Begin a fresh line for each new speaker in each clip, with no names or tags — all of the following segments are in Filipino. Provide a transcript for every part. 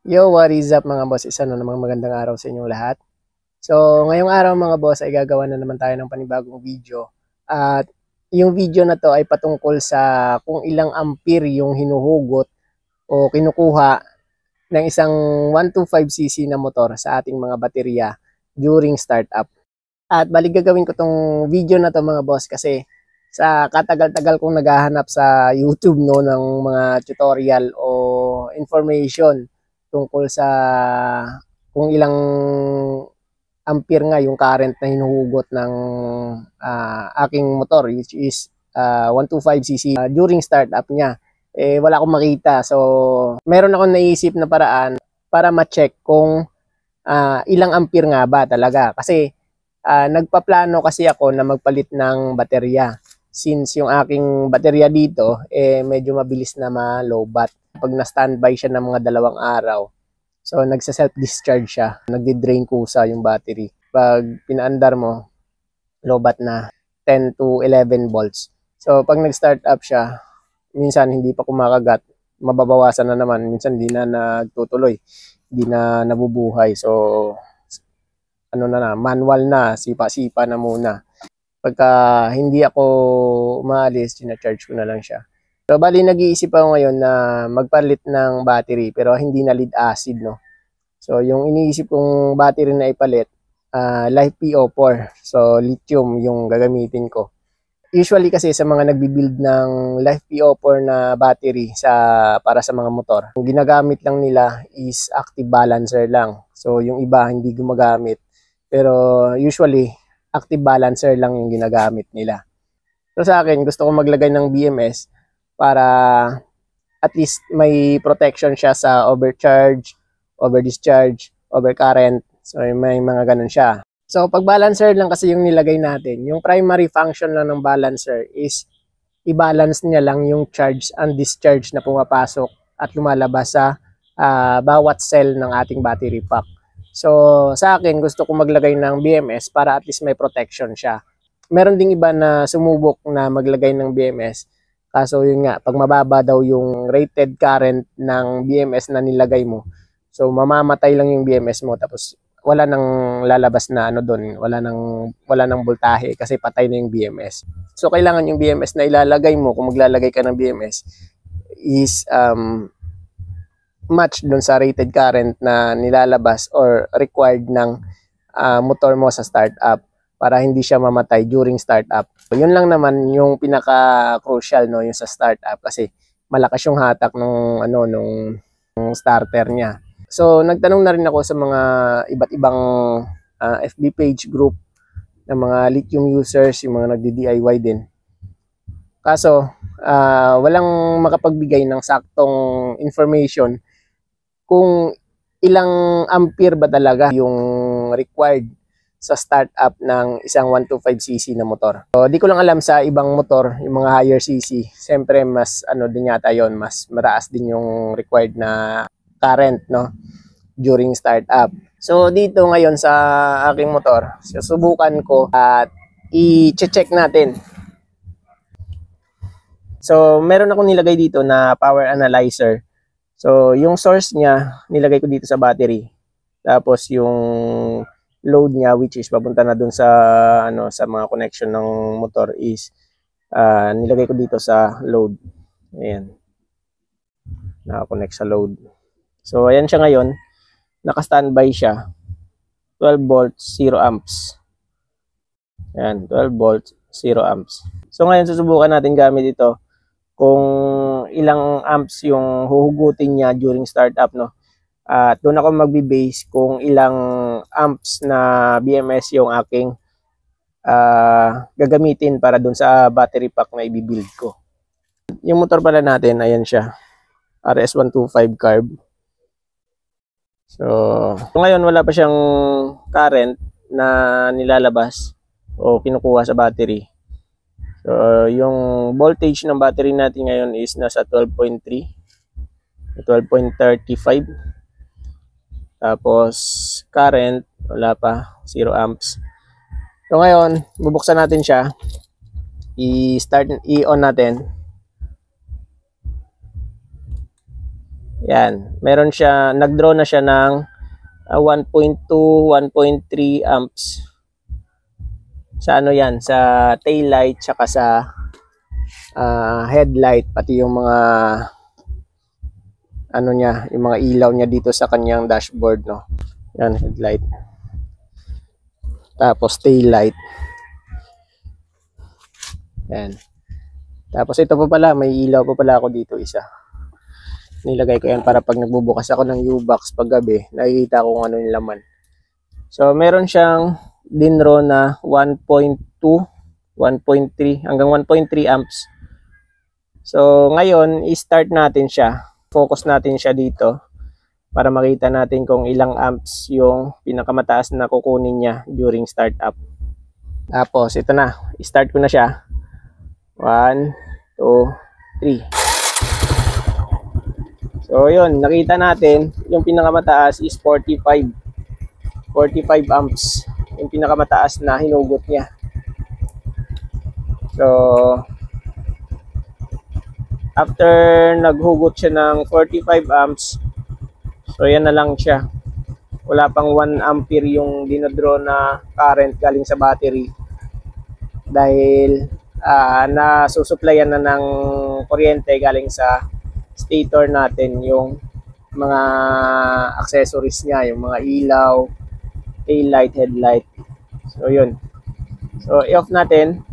Yo, what is up mga boss? Isa na namang magandang araw sa inyong lahat. So, ngayong araw mga boss ay gagawa na naman tayo ng panibagong video. At yung video na to ay patungkol sa kung ilang ampere yung hinuhugot o kinukuha ng isang 125cc na motor sa ating mga baterya during startup. At bali gagawin ko tong video na to mga boss kasi sa katagal-tagal kong naghahanap sa YouTube no ng mga tutorial o information tungkol sa kung ilang ampere nga yung current na hinuhugot ng aking motor, which is 125cc during startup niya. Wala akong makita. So, meron akong naisip na paraan para ma-check kung ilang ampere nga ba talaga. Kasi nagpaplano kasi ako na magpalit ng baterya. Since yung aking baterya dito, medyo mabilis na ma-lowbat. Pag na-standby siya ng mga 2 araw, so nagsa-self-discharge siya. Nagdi-drain kusa yung battery. Pag pinaandar mo, lowbat na 10 to 11 volts. So pag nag-start up siya, minsan hindi pa kumakagat, mababawasan na naman. Minsan hindi na nagtutuloy, hindi na nabubuhay. So ano na, manual na, sipa-sipa na muna. Pagka hindi ako umaalis, charge ko na lang siya. So, bali nag-iisip ako ngayon na magpalit ng battery pero hindi na lead acid, no? So, yung iniisip kong battery na ipalit, Life PO4. So, lithium yung gagamitin ko. Usually kasi sa mga nagbi-build ng Life PO4 na battery para sa mga motor, yung ginagamit lang nila is active balancer lang. So, yung iba hindi gumagamit. Pero usually, active balancer lang yung ginagamit nila. So, sa akin, gusto ko maglagay ng BMS para at least may protection siya sa overcharge, overdischarge, overcurrent. So may mga ganun siya. So pag balancer lang kasi yung nilagay natin, yung primary function lang ng balancer is i-balance niya lang yung charge and discharge na pumapasok at lumalabas sa bawat cell ng ating battery pack. So sa akin, gusto ko maglagay ng BMS para at least may protection siya. Meron ding iba na sumubok na maglagay ng BMS. Kaso yun nga, pag mababa daw yung rated current ng BMS na nilagay mo, so mamamatay lang yung BMS mo tapos wala nang lalabas na ano doon, wala nang voltahe kasi patay na yung BMS. So kailangan yung BMS na ilalagay mo, kung maglalagay ka ng BMS, is match doon sa rated current na nilalabas or required ng motor mo sa startup para hindi siya mamatay during startup. So, yun lang naman yung pinaka-crucial, no, yung sa startup kasi malakas yung hatak nung starter niya. So nagtanong na rin ako sa mga iba't ibang FB page group ng mga lithium users, yung mga nagdi-DIY din. Kaso walang makapagbigay ng saktong information kung ilang ampere ba talaga yung required sa startup ng isang 125cc na motor. So, di ko lang alam sa ibang motor, yung mga higher cc. Siyempre, mas ano din yata yon, mas mataas din yung required na current, no, during startup. So, dito ngayon sa aking motor, susubukan ko at i-check natin. So, meron akong nilagay dito na power analyzer. So, yung source niya, nilagay ko dito sa battery. Tapos, yung load niya, which is papunta na dun sa sa mga connection ng motor, is nilagay ko dito sa load. Ayan, naka-connect sa load. So ayan siya ngayon, naka-standby siya, 12 volts 0 amps. Ayan, 12 volts 0 amps. So ngayon susubukan natin gamit ito kung ilang amps yung huhugutin niya during startup, no. At doon ako magbe-base kung ilang amps na BMS yung aking gagamitin para doon sa battery pack na i-build ko. Yung motor pala natin, ayan siya, RS125 carb. So ngayon wala pa siyang current na nilalabas o kinukuha sa battery. So yung voltage ng battery natin ngayon is nasa 12.3, 12.35. Tapos current wala pa, 0 amps. So ngayon, bubuksan natin siya. I-on natin. Yan, meron siya, nag-draw na siya ng 1.2, 1.3 amps. Sa ano yan, sa tail light, tsaka sa headlight, pati yung mga ano niya, yung mga ilaw niya dito sa kanyang dashboard, no. Yan, headlight. Tapos tail light. Yan. Tapos ito pa pala, may ilaw pa pala ako dito isa. Nilagay ko yan para pag nagbubukas ako ng U-box pag gabi, nakikita ko kung ano yung laman. So, meron siyang DINRO na 1.2, 1.3, hanggang 1.3 amps. So, ngayon, i-start natin siya. Focus natin siya dito para makita natin kung ilang amps yung pinakamataas na kukunin niya during startup. Tapos, ito na. I-start ko na siya. 1, 2, 3. So, yun. Nakita natin, yung pinakamataas is 45. 45 amps. Yung pinakamataas na hinugot niya. So, after naghugot siya ng 45 amps, so yan na lang siya. Wala pang 1 ampere yung dinodraw na current galing sa battery. Dahil nasusupplyan na ng kuryente galing sa stator natin yung mga accessories niya, yung mga ilaw, tail light, headlight. So yun. So i-off natin.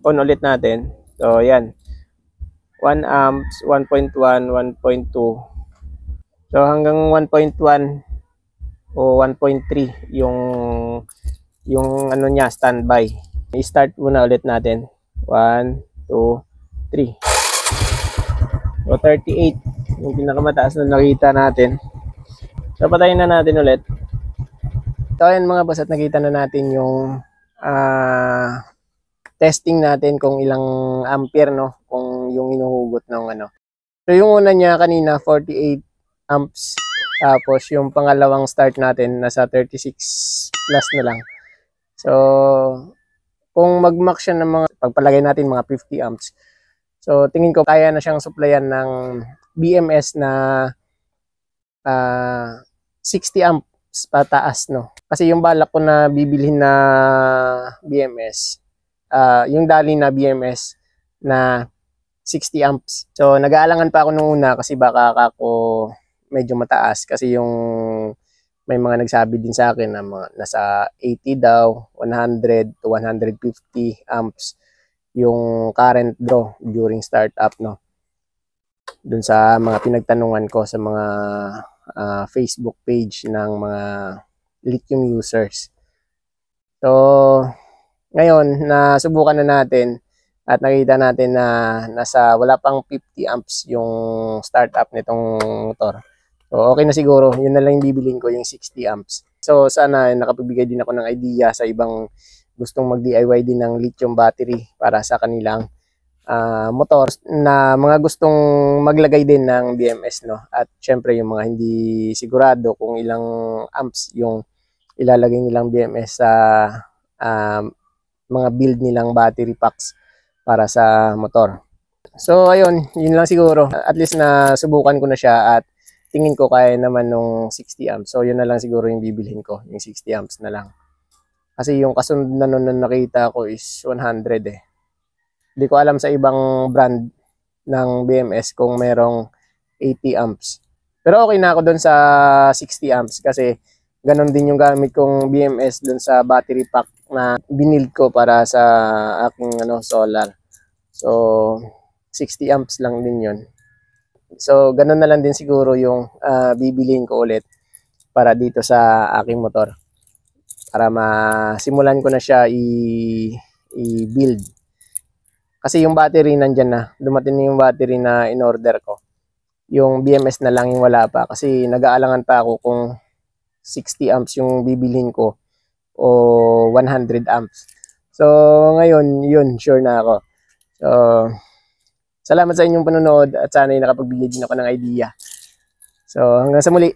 On ulit natin. So yan. 1 amps, 1.1, 1.2. So hanggang 1.1 o 1.3 yung ano niya, standby. I-start muna ulit natin. 1, 2, 3. So 38 yung pinakamataas na nakita natin. So patayin na natin ulit. So ayan mga boss, at nakita na natin yung testing natin kung ilang ampere, no, kung yung hinuhugot ng ano. So yung una niya kanina 48 amps. Tapos yung pangalawang start natin nasa 36 plus na lang. So kung mag-max siya ng mga, pagpalagay natin mga 50 amps. So tingin ko kaya na siyang supplyan ng BMS na 60 amps pataas, no. Kasi yung balak ko na bibilhin na BMS, yung dali na BMS na 60 amps. So nag-aalangan pa ako nung una kasi baka ako medyo mataas, kasi yung may mga nagsabi din sa akin na mga nasa 80 daw, 100 to 150 amps yung current draw during startup, no. Dun sa mga pinagtanungan ko sa mga Facebook page ng mga lithium users. So ngayon, nasubukan na natin at nakita natin na nasa wala pang 50 amps yung startup nitong motor. So okay na siguro, yun na lang yung bibilin ko, yung 60 amps. So sana nakapagbigay din ako ng idea sa ibang gustong mag-DIY din ng lithium battery para sa kanilang motor, na mga gustong maglagay din ng BMS, no. At syempre yung mga hindi sigurado kung ilang amps yung ilalagay nilang BMS sa mga build nilang battery packs para sa motor. So ayun, yun lang siguro. At least na subukan ko na siya at tingin ko kaya naman nung 60 amps. So yun na lang siguro yung bibilhin ko, yung 60 amps na lang. Kasi yung kasunod na nun na nakita ko is 100 eh. Hindi ko alam sa ibang brand ng BMS kung merong 80 amps. Pero okay na ako dun sa 60 amps kasi ganon din yung gamit kong BMS dun sa battery pack na binild ko para sa aking solar. So 60 amps lang din yun. So ganon na lang din siguro yung bibiliin ko ulit para dito sa aking motor, para masimulan ko na siya i-build. Kasi yung battery nandyan na, dumating na yung battery na in-order ko. Yung BMS na lang yung wala pa kasi nag-aalangan pa ako kung 60 amps yung bibilhin ko o 100 amps. So ngayon, yun, sure na ako. So salamat sa inyong panonood at sana ay nakapagbigay din ako ng idea. So hanggang sa muli.